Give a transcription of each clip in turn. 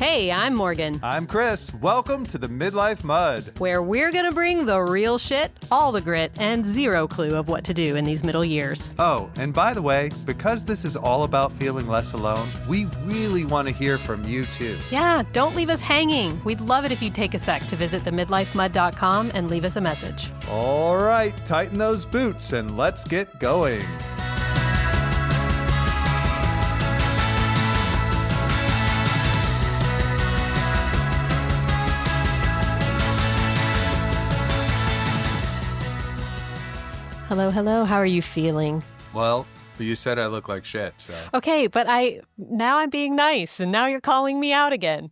Hey, I'm Morgan. I'm Chris. Welcome to the Midlife Mud, where we're going to bring the real shit, all the grit, and zero clue of what to do in these middle years. Oh, and by the way, because this is all about feeling less alone, we really want to hear from you too. Yeah, don't leave us hanging. We'd love it if you'd take a sec to visit themidlifemud.com and leave us a message. All right, tighten those boots and let's get going. Hello. How are you feeling? Well, you said I look like shit, so. Okay, but now I'm being nice, and now you're calling me out again.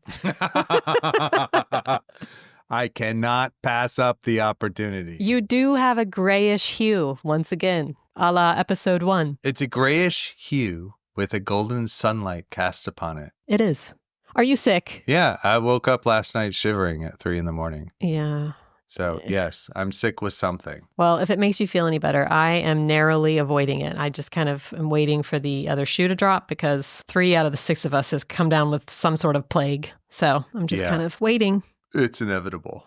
I cannot pass up the opportunity. You do have a grayish hue, once again, a la episode 1. It's a grayish hue with a golden sunlight cast upon it. It is. Are you sick? Yeah, I woke up last night shivering at 3 a.m. Yeah. So, yes, I'm sick with something. Well, if it makes you feel any better, I am narrowly avoiding it. I just kind of am waiting for the other shoe to drop because 3 out of the 6 of us has come down with some sort of plague. So I'm just kind of waiting. It's inevitable.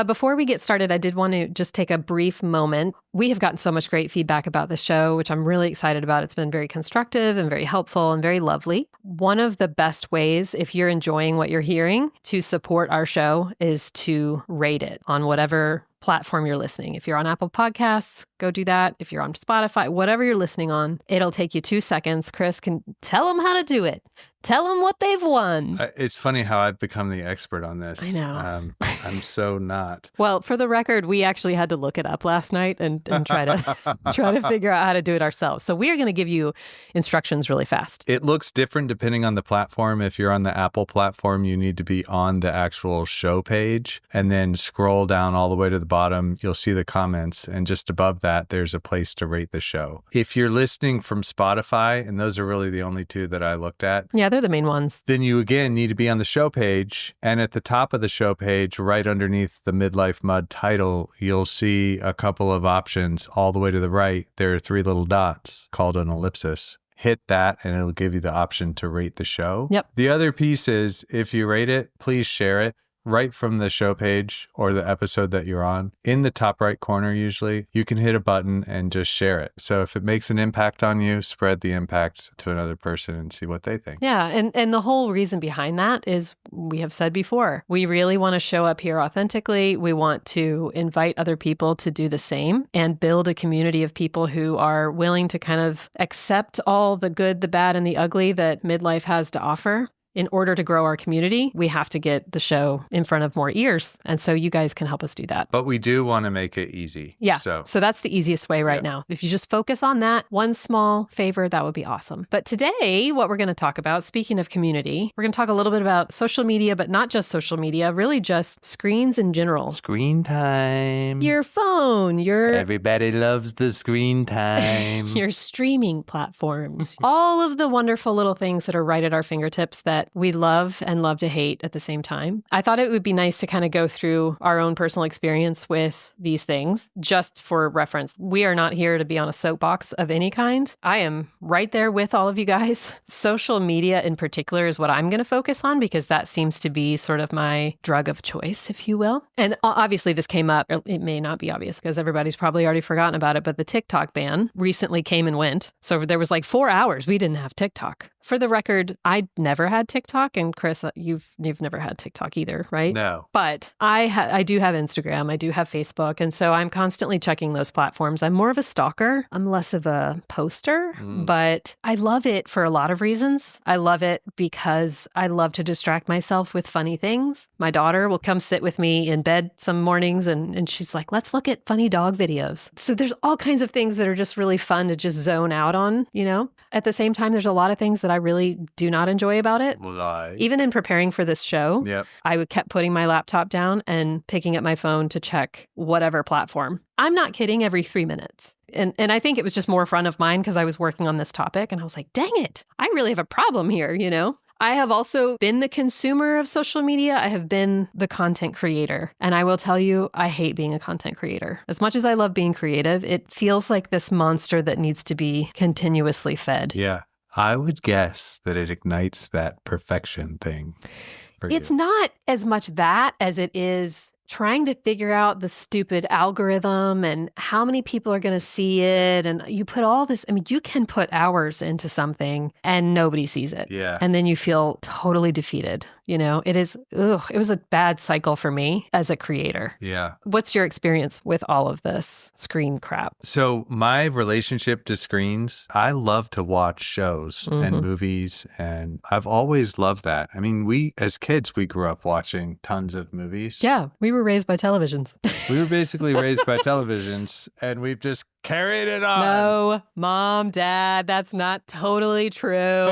Before we get started, I did want to just take a brief moment. We have gotten so much great feedback about the show, which I'm really excited about. It's been very constructive and very helpful and very lovely. One of the best ways, if you're enjoying what you're hearing, to support our show is to rate it on whatever platform you're listening. If you're on Apple Podcasts, go do that. If you're on Spotify, whatever you're listening on, it'll take you 2 seconds. Chris can tell them how to do it. Tell them what they've won. It's funny how I've become the expert on this. I know. I'm so not. Well, for the record, we actually had to look it up last night and try to figure out how to do it ourselves. So we are going to give you instructions really fast. It looks different depending on the platform. If you're on the Apple platform, you need to be on the actual show page and then scroll down all the way to the bottom. You'll see the comments. And just above that, there's a place to rate the show. If you're listening from Spotify, and those are really the only 2 that I looked at. Yeah, they're the main ones. Then you again need to be on the show page. And at the top of the show page, right underneath the Midlife Mud title, you'll see a couple of options. All the way to the right, there are 3 little dots called an ellipsis. Hit that and it'll give you the option to rate the show. Yep. The other piece is if you rate it, please share it right from the show page or the episode that you're on. In the top right corner, usually, you can hit a button and just share it. So if it makes an impact on you, spread the impact to another person and see what they think. Yeah. And the whole reason behind that is we have said before, we really want to show up here authentically. We want to invite other people to do the same and build a community of people who are willing to kind of accept all the good, the bad, and the ugly that midlife has to offer. In order to grow our community, we have to get the show in front of more ears. And so you guys can help us do that. But we do want to make it easy. Yeah. So that's the easiest way right now. If you just focus on that one small favor, that would be awesome. But today, what we're going to talk about, speaking of community, we're going to talk a little bit about social media, but not just social media, really just screens in general. Screen time. Your phone, Everybody loves the screen time. Your streaming platforms. All of the wonderful little things that are right at our fingertips that we love and love to hate at the same time. I thought it would be nice to kind of go through our own personal experience with these things, just for reference. We are not here to be on a soapbox of any kind. I am right there with all of you guys. Social media in particular is what I'm going to focus on because that seems to be sort of my drug of choice, if you will. And obviously this came up, or it may not be obvious because everybody's probably already forgotten about it, but the TikTok ban recently came and went. So there was like 4 hours we didn't have TikTok. For the record, I never had TikTok, and Chris, you've never had TikTok either, right? No. But I do have Instagram, I do have Facebook, and so I'm constantly checking those platforms. I'm more of a stalker. I'm less of a poster, but I love it for a lot of reasons. I love it because I love to distract myself with funny things. My daughter will come sit with me in bed some mornings, and she's like, let's look at funny dog videos. So there's all kinds of things that are just really fun to just zone out on, you know? At the same time, there's a lot of things that I really do not enjoy about it. Even in preparing for this show, I kept putting my laptop down and picking up my phone to check whatever platform. I'm not kidding, every 3 minutes. And I think it was just more front of mind because I was working on this topic and I was like, dang it, I really have a problem here, you know? I have also been the consumer of social media. I have been the content creator. And I will tell you, I hate being a content creator. As much as I love being creative, it feels like this monster that needs to be continuously fed. Yeah. I would guess that it ignites that perfection thing. for It's you? not as much that as it is trying to figure out the stupid algorithm and how many people are going to see it. And you put all this, I mean, you can put hours into something and nobody sees it. Yeah. And then you feel totally defeated. It was a bad cycle for me as a creator. Yeah. What's your experience with all of this screen crap? So my relationship to screens, I love to watch shows and movies, and I've always loved that. I mean, as kids, we grew up watching tons of movies. Yeah, we were raised by televisions. We were basically raised by televisions, and we've just carried it on. No, Mom, Dad, that's not totally true.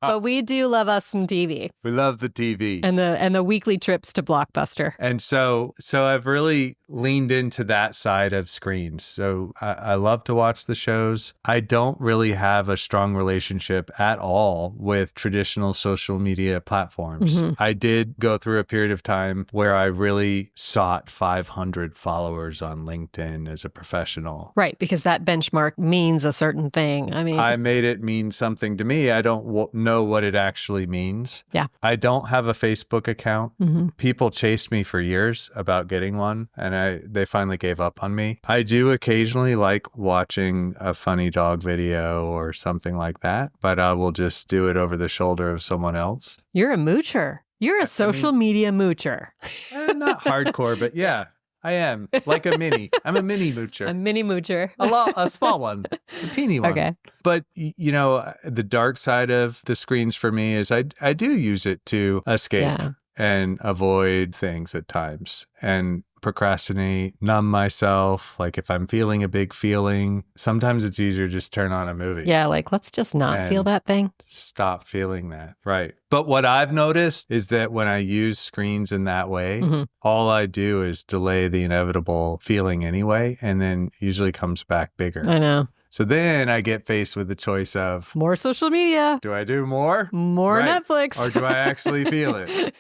But we do love us some TV. We love the TV. And the weekly trips to Blockbuster. And so I've really leaned into that side of screens. So I love to watch the shows. I don't really have a strong relationship at all with traditional social media platforms. I did go through a period of time where I really sought 500 followers on LinkedIn as a professional. Right, because that benchmark means a certain thing. I mean, I made it mean something to me. I don't know what it actually means. Yeah. I don't have a Facebook account. People chased me for years about getting one, and they finally gave up on me. I do occasionally like watching a funny dog video or something like that, but I will just do it over the shoulder of someone else. You're a moocher. You're a social media moocher. Not hardcore, but yeah. I am like a mini. I'm a mini moocher. A mini moocher. A small one, a teeny one. Okay. But, the dark side of the screens for me is I do use it to escape and avoid things at times and procrastinate, numb myself. Like if I'm feeling a big feeling, sometimes it's easier to just turn on a movie. Yeah, like let's just not feel that thing. Stop feeling that. Right. But what I've noticed is that when I use screens in that way, all I do is delay the inevitable feeling anyway, and then usually comes back bigger. I know. So then I get faced with the choice of more social media. Do I do more? More Netflix. Or do I actually feel it?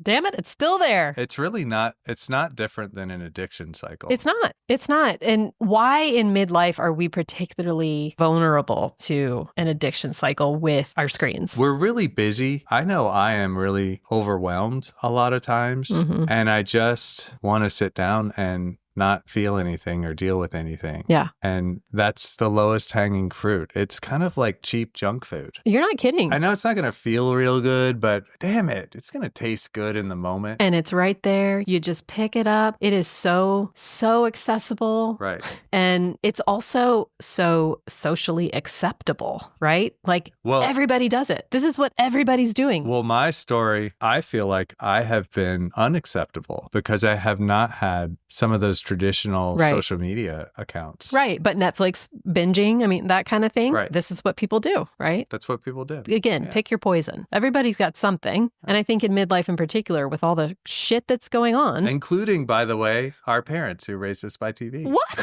Damn it, it's still there. It's not different than an addiction cycle. It's not. And why in midlife are we particularly vulnerable to an addiction cycle with our screens? We're really busy. I know I am really overwhelmed a lot of times, and I just want to sit down and not feel anything or deal with anything. Yeah. And that's the lowest hanging fruit. It's kind of like cheap junk food. You're not kidding. I know it's not going to feel real good, but damn it, it's going to taste good in the moment. And it's right there. You just pick it up. It is so accessible. Right. And it's also so socially acceptable, right? Like everybody does it. This is what everybody's doing. Well, my story, I feel like I have been unacceptable because I have not had some of those traditional social media accounts. Right. But Netflix binging, I mean, that kind of thing. Right. This is what people do, right? That's what people do. Again, pick your poison. Everybody's got something. And I think in midlife in particular, with all the shit that's going on. Including, by the way, our parents who raised us by TV. What?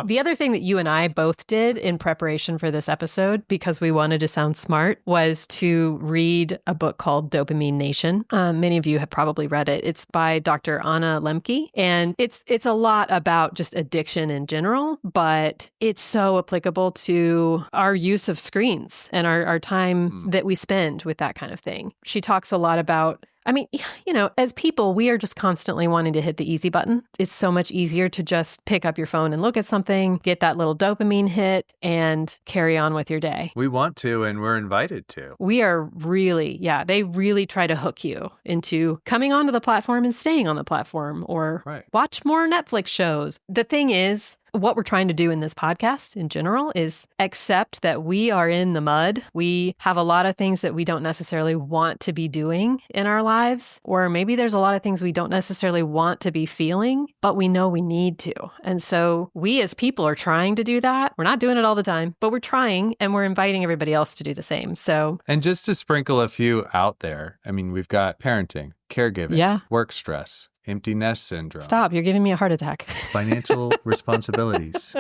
The other thing that you and I both did in preparation for this episode, because we wanted to sound smart, was to read a book called Dopamine Nation. Many of you have probably read it. It's by Dr. Anna Lemke, and it's a lot about just addiction in general, but it's so applicable to our use of screens and our time that we spend with that kind of thing. She talks a lot about, I mean, as people, we are just constantly wanting to hit the easy button. It's so much easier to just pick up your phone and look at something, get that little dopamine hit, and carry on with your day. We want to, and we're invited to. We are really, they really try to hook you into coming onto the platform and staying on the platform, or watch more Netflix shows. The thing is, what we're trying to do in this podcast in general is accept that we are in the mud. We have a lot of things that we don't necessarily want to be doing in our lives, or maybe there's a lot of things we don't necessarily want to be feeling, but we know we need to. And so we as people are trying to do that. We're not doing it all the time, but we're trying, and we're inviting everybody else to do the same. So, and just to sprinkle a few out there, I mean, we've got parenting, caregiving, work stress, empty nest syndrome. Stop, you're giving me a heart attack. Financial responsibilities.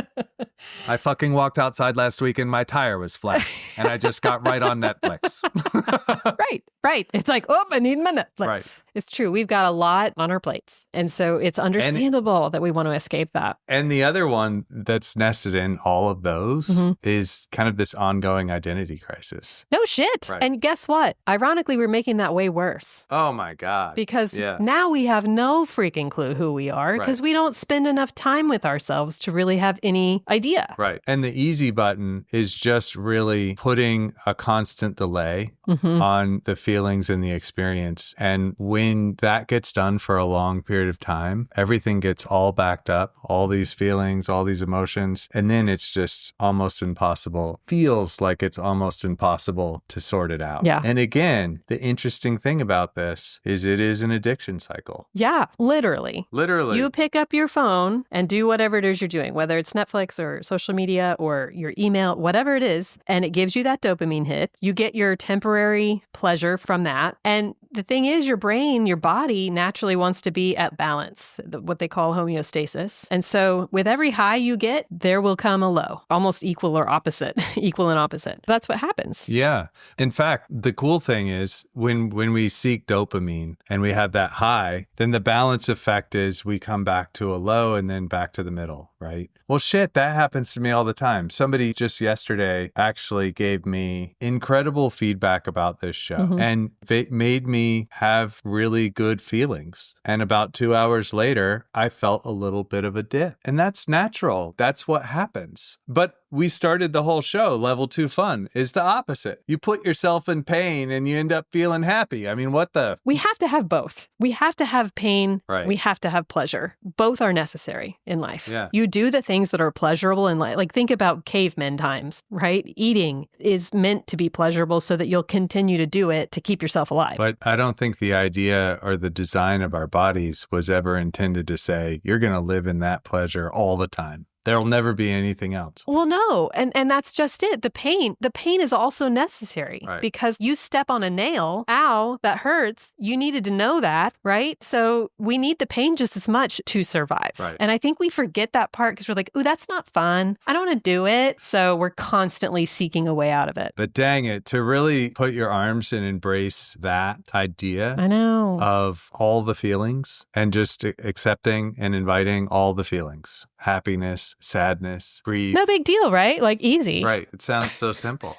I fucking walked outside last week and my tire was flat and I just got right on Netflix. Right. It's like, oh, I need my Netflix. Right. It's true. We've got a lot on our plates. And so it's understandable that we want to escape that. And the other one that's nested in all of those is kind of this ongoing identity crisis. No shit. Right. And guess what? Ironically, we're making that way worse. Oh my God. Because now we have no freaking clue who we are because we don't spend enough time with ourselves to really have any idea. Right. And the easy button is just really putting a constant delay on the feelings and the experience. And when that gets done for a long period of time, everything gets all backed up, all these feelings, all these emotions. And then it's just almost impossible, feels like it's almost impossible to sort it out. Yeah. And again, the interesting thing about this is it is an addiction cycle. Yeah, literally. Literally. You pick up your phone and do whatever it is you're doing, whether it's Netflix or social media or your email, whatever it is, and it gives you that dopamine hit. You get your temporary pleasure from that. And the thing is, your brain, your body naturally wants to be at balance, what they call homeostasis. And so with every high you get, there will come a low, almost equal or opposite, equal and opposite. That's what happens. Yeah. In fact, the cool thing is when we seek dopamine and we have that high, then the balance effect is we come back to a low and then back to the middle, right? Well, shit, that happens to me all the time. Somebody just yesterday actually gave me incredible feedback about this show and it made me have really good feelings. And about 2 hours later, I felt a little bit of a dip. And that's natural. That's what happens. But we started the whole show, Level 2 Fun, is the opposite. You put yourself in pain and you end up feeling happy. I mean, what the? We have to have both. We have to have pain. Right. We have to have pleasure. Both are necessary in life. Yeah. You do the things that are pleasurable in life. Like think about cavemen times, right? Eating is meant to be pleasurable so that you'll continue to do it to keep yourself alive. But I don't think the idea or the design of our bodies was ever intended to say, you're going to live in that pleasure all the time. There'll never be anything else. Well, no. And that's just it. The pain is also necessary because you step on a nail. Ow, that hurts. You needed to know that, right? So we need the pain just as much to survive. Right. And I think we forget that part because we're like, ooh, that's not fun. I don't want to do it. So we're constantly seeking a way out of it. But dang it, to really put your arms and embrace that idea I know. of all the feelings and just accepting and inviting all the feelings. Happiness, sadness, grief. No big deal, right? Like easy. Right. It sounds so simple.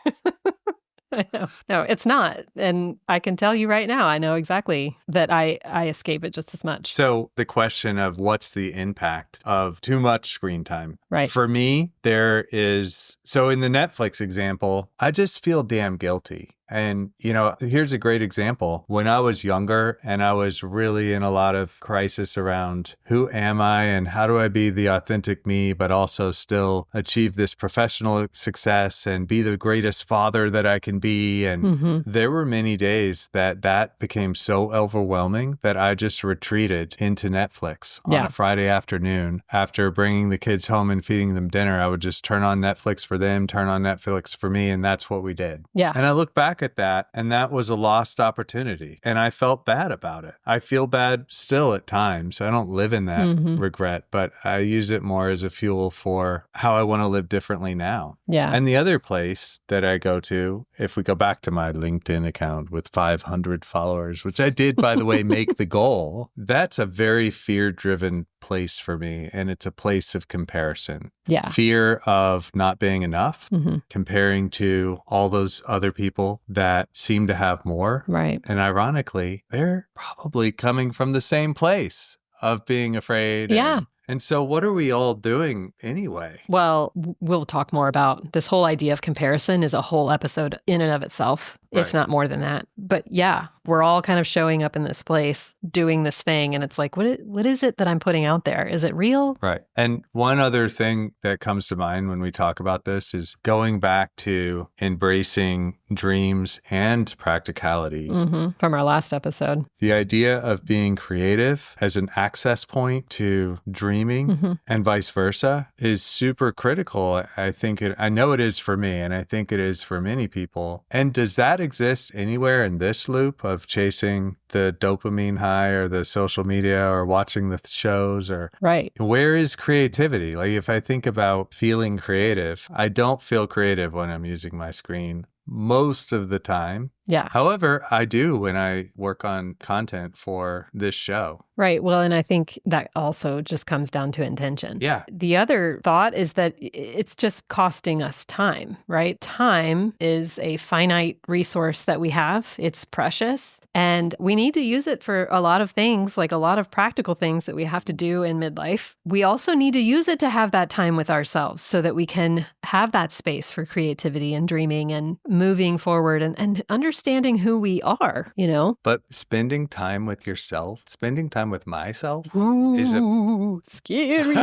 I know. No, it's not. And I can tell you right now, I know exactly that I escape it just as much. So the question of what's the impact of too much screen time? Right. For me, there is, so in the Netflix example, I just feel damn guilty. And, you know, here's a great example. When I was younger and I was really in a lot of crisis around who am I and how do I be the authentic me, but also still achieve this professional success and be the greatest father that I can be. And there were many days that became so overwhelming that I just retreated into Netflix on a Friday afternoon. After bringing the kids home and feeding them dinner, I would just turn on Netflix for them, turn on Netflix for me. And that's what we did. Yeah. And I look back at that, and that was a lost opportunity. And I felt bad about it. I feel bad still at times. I don't live in that regret, but I use it more as a fuel for how I want to live differently now. Yeah. And the other place that I go to, if we go back to my LinkedIn account with 500 followers, which I did, by the way, make the goal, that's a very fear-driven place for me. And it's a place of comparison. Yeah. Fear of not being enough, comparing to all those other people that seem to have more. Right. And ironically, they're probably coming from the same place of being afraid. Yeah. And so what are we all doing anyway? Well, we'll talk more about this whole idea of comparison is a whole episode in and of itself, if not more than that. But yeah, we're all kind of showing up in this place, doing this thing. And it's like, what is it that I'm putting out there? Is it real? Right. And one other thing that comes to mind when we talk about this is going back to embracing dreams and practicality. From our last episode. The idea of being creative as an access point to dreaming and vice versa is super critical. I know it is for me, and I think it is for many people. And does that exist anywhere in this loop of chasing the dopamine high or the social media or watching the shows or right. Where is creativity? Like if I think about feeling creative, I don't feel creative when I'm using my screen most of the time. Yeah. However, I do when I work on content for this show. Right. Well, and I think that also just comes down to intention. Yeah. The other thought is that it's just costing us time, right? Time is a finite resource that we have. It's precious. And we need to use it for a lot of things, like a lot of practical things that we have to do in midlife. We also need to use it to have that time with ourselves so that we can have that space for creativity and dreaming and moving forward and understanding who we are, you know? But spending time with yourself, spending time with myself Ooh, scary.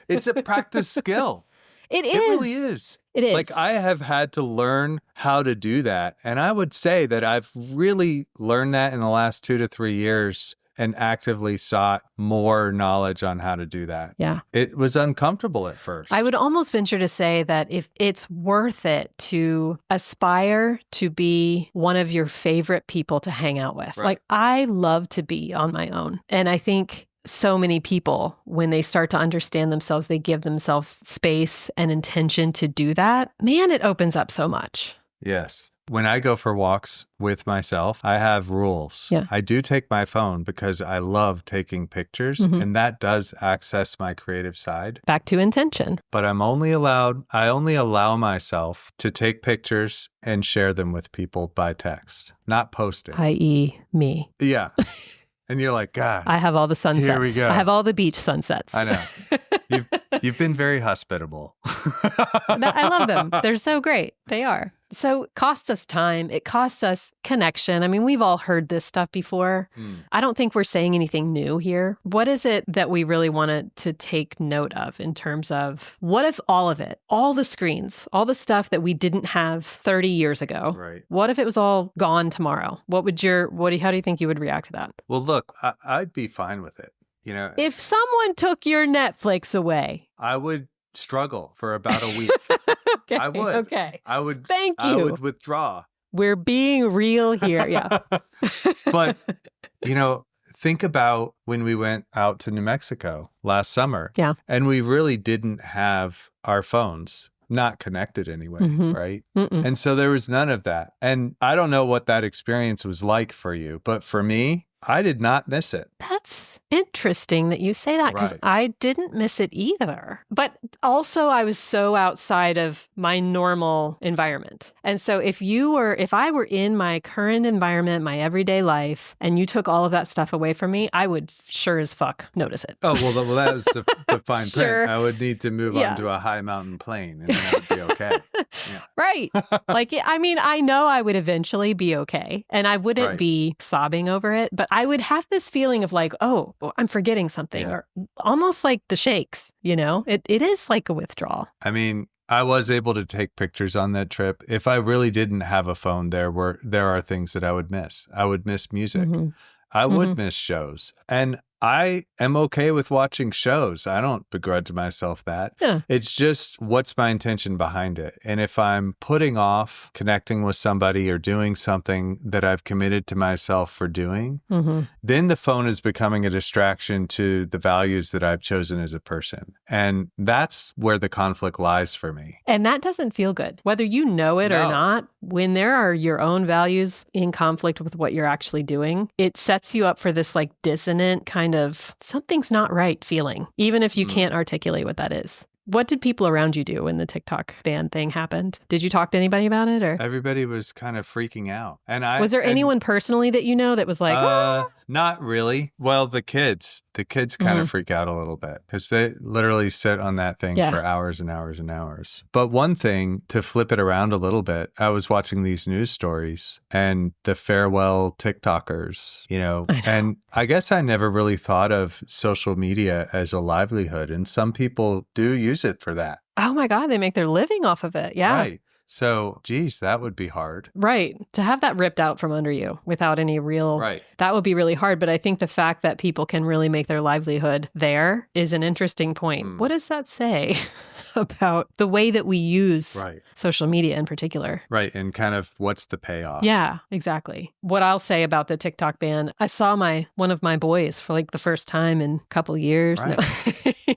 It's a practice skill. It is. It really is. It is. Like I have had to learn how to do that. And I would say that I've really learned that in the last 2 to 3 years and actively sought more knowledge on how to do that. Yeah. It was uncomfortable at first. I would almost venture to say that if it's worth it to aspire to be one of your favorite people to hang out with. Right. Like I love to be on my own. And I think so many people, when they start to understand themselves, they give themselves space and intention to do that. Man, it opens up so much. Yes. When I go for walks with myself, I have rules. Yeah. I do take my phone because I love taking pictures, and that does access my creative side. Back to intention. But I only allow myself to take pictures and share them with people by text, not posting. I.e. me. Yeah. And you're like, God. I have all the sunsets. Here we go. I have all the beach sunsets. I know. You've been very hospitable. I love them. They're so great. They are. So it costs us time. It costs us connection. I mean, we've all heard this stuff before. I don't think we're saying anything new here. What is it that we really wanted to take note of in terms of what if all of it, all the screens, all the stuff that we didn't have 30 years ago, right? What if it was all gone tomorrow? How do you think you would react to that? Well, look, I'd be fine with it. You know, if someone took your Netflix away, I would struggle for about a week. Okay. I would. Okay. I would. Thank you. I would withdraw. We're being real here. Yeah. But, you know, think about when we went out to New Mexico last summer. Yeah. And we really didn't have our phones not connected anyway, right? And so there was none of that. And I don't know what that experience was like for you, but for me, I did not miss it. That's interesting that you say that because Right. I didn't miss it either. But also I was so outside of my normal environment. And so if I were in my current environment, my everyday life, and you took all of that stuff away from me, I would sure as fuck notice it. Oh, well, that was the fine Sure. print. I would need to move Yeah. onto a high mountain plain and then I would be okay. Yeah. Right. Like, I mean, I know I would eventually be okay and I wouldn't Right. be sobbing over it, but I would have this feeling of like, oh, I'm forgetting something, Yeah. or almost like the shakes, you know? It is like a withdrawal. I mean, I was able to take pictures on that trip. If I really didn't have a phone, there are things that I would miss. I would miss music. I would miss shows. And I am okay with watching shows. I don't begrudge myself that. Yeah. It's just what's my intention behind it. And if I'm putting off connecting with somebody or doing something that I've committed to myself for doing, then the phone is becoming a distraction to the values that I've chosen as a person. And that's where the conflict lies for me. And that doesn't feel good, whether you know it or No. not. When there are your own values in conflict with what you're actually doing, it sets you up for this like dissonant kind of something's not right feeling, even if you can't articulate what that is. What did people around you do when the TikTok ban thing happened? Did you talk to anybody about it, or Everybody was kind of freaking out. And was there anyone personally that you know that was like, Not really. Well, the kids kind of freak out a little bit because they literally sit on that thing for hours and hours and hours. But one thing, to flip it around a little bit, I was watching these news stories and the farewell TikTokers, you know, and I guess I never really thought of social media as a livelihood. And some people do use it for that. oh my God, they make their living off of it. Yeah. Right. So, geez, that would be hard. Right. To have that ripped out from under you without any real, Right. That would be really hard. But I think the fact that people can really make their livelihood there is an interesting point. What does that say about the way that we use social media in particular? Right. And kind of what's the payoff? Yeah, exactly. What I'll say about the TikTok ban, I saw one of my boys for like the first time in a couple years. Right. No.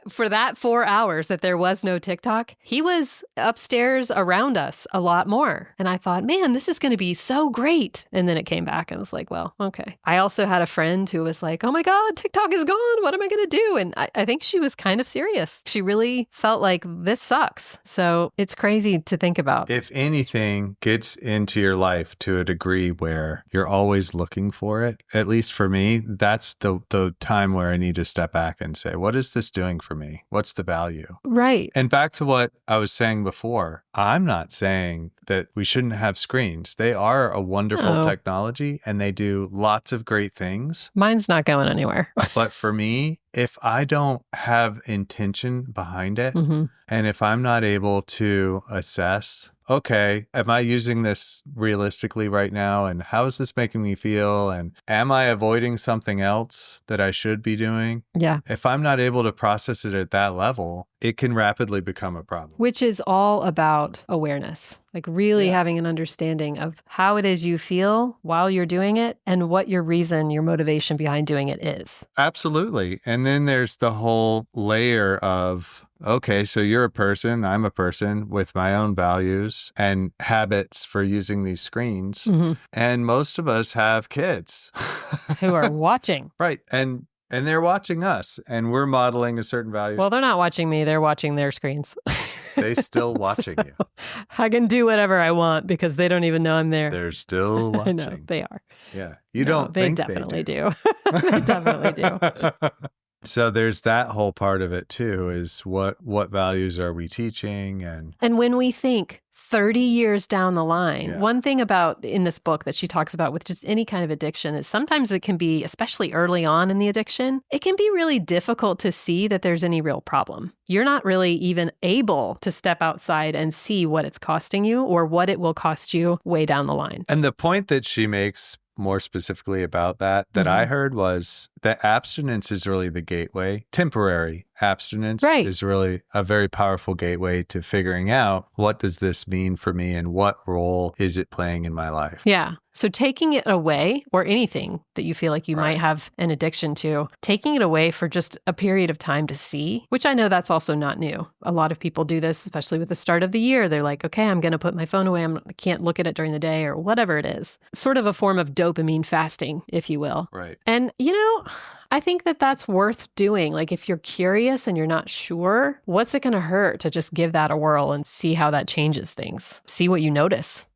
For that 4 hours that there was no TikTok, he was upstairs around us a lot more. And I thought, man, this is going to be so great. And then it came back and I was like, well, okay. I also had a friend who was like, oh my God, TikTok is gone. What am I going to do? And I think she was kind of serious. She really felt like this sucks. So it's crazy to think about. If anything gets into your life to a degree where you're always looking for it, at least for me, that's the time where I need to step back and say, what is this doing for me? What's the value? Right. And back to what I was saying before, I'm not saying that we shouldn't have screens. They are a wonderful technology and they do lots of great things. Mine's not going anywhere. But for me, if I don't have intention behind it, and if I'm not able to assess, okay, am I using this realistically right now? And how is this making me feel? And am I avoiding something else that I should be doing? Yeah. If I'm not able to process it at that level, it can rapidly become a problem. Which is all about awareness. Like really having an understanding of how it is you feel while you're doing it and what your reason, your motivation behind doing it is. Absolutely. And then there's the whole layer of, okay, so you're a person, I'm a person with my own values and habits for using these screens. And most of us have kids who are watching. Right. And they're watching us and we're modeling a certain value. Well, they're not watching me. They're watching their screens. They still watching you. I can do whatever I want because they don't even know I'm there. They're still watching. I know, they are. Yeah. You don't think they definitely do. They definitely do. So there's that whole part of it too, is what values are we teaching? And when we think 30 years down the line, one thing about in this book that she talks about with just any kind of addiction is sometimes it can be, especially early on in the addiction, it can be really difficult to see that there's any real problem. You're not really even able to step outside and see what it's costing you or what it will cost you way down the line. And the point that she makes more specifically about that I heard was that abstinence is really the gateway. Temporary abstinence is really a very powerful gateway to figuring out what does this mean for me and what role is it playing in my life. Yeah. So taking it away, or anything that you feel like you might have an addiction to, taking it away for just a period of time to see, which I know that's also not new. A lot of people do this, especially with the start of the year. They're like, okay, I'm going to put my phone away. I can't look at it during the day or whatever it is. Sort of a form of dopamine fasting, if you will. Right. And, I think that that's worth doing. Like if you're curious and you're not sure, what's it going to hurt to just give that a whirl and see how that changes things? See what you notice,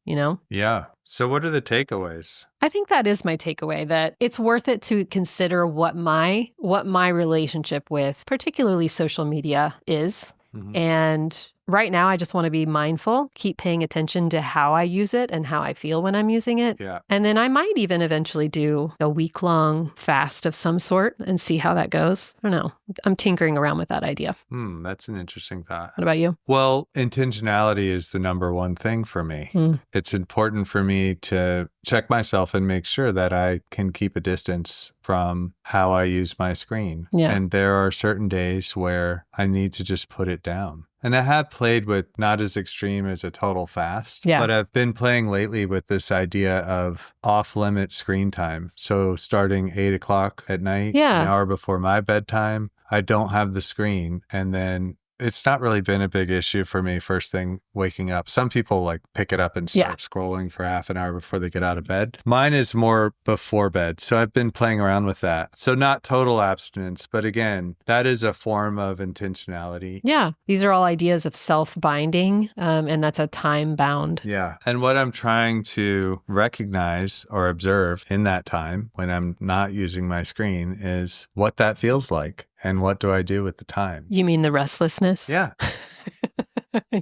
Yeah. So what are the takeaways? I think that is my takeaway, that it's worth it to consider what my relationship with particularly social media is. And right now, I just want to be mindful, keep paying attention to how I use it and how I feel when I'm using it. Yeah. And then I might even eventually do a week-long fast of some sort and see how that goes. I don't know. I'm tinkering around with that idea. That's an interesting thought. What about you? Well, intentionality is the number one thing for me. It's important for me to check myself and make sure that I can keep a distance from how I use my screen. Yeah. And there are certain days where I need to just put it down. And I have played with not as extreme as a total fast, but I've been playing lately with this idea of off-limit screen time. So starting 8 o'clock at night, an hour before my bedtime, I don't have the screen. And then it's not really been a big issue for me first thing waking up. Some people like pick it up and start scrolling for half an hour before they get out of bed. Mine is more before bed. So I've been playing around with that. So not total abstinence, but again, that is a form of intentionality. Yeah. These are all ideas of self-binding, and that's a time-bound. Yeah. And what I'm trying to recognize or observe in that time when I'm not using my screen is what that feels like. And what do I do with the time? You mean the restlessness? Yeah.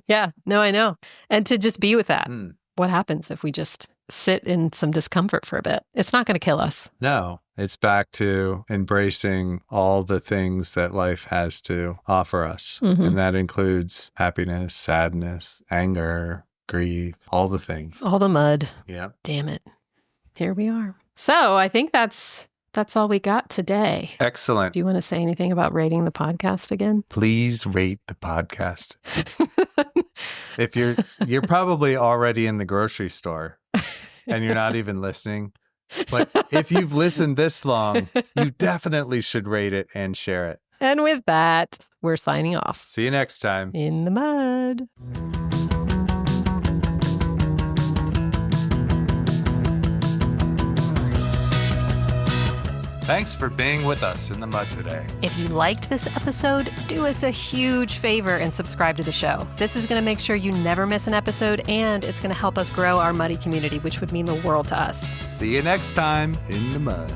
Yeah. No, I know. And to just be with that. What happens if we just sit in some discomfort for a bit. It's not going to kill us. No, it's back to embracing all the things that life has to offer us. And that includes happiness, sadness, anger, grief, all the things. All the mud. Yeah. Damn it. Here we are. So I think that's all we got today. Excellent. Do you want to say anything about rating the podcast again? Please rate the podcast. If you're probably already in the grocery store and you're not even listening, but if you've listened this long, you definitely should rate it and share it. And with that, we're signing off. See you next time. In the mud. Thanks for being with us in the mud today. If you liked this episode, do us a huge favor and subscribe to the show. This is going to make sure you never miss an episode, and it's going to help us grow our muddy community, which would mean the world to us. See you next time in the mud.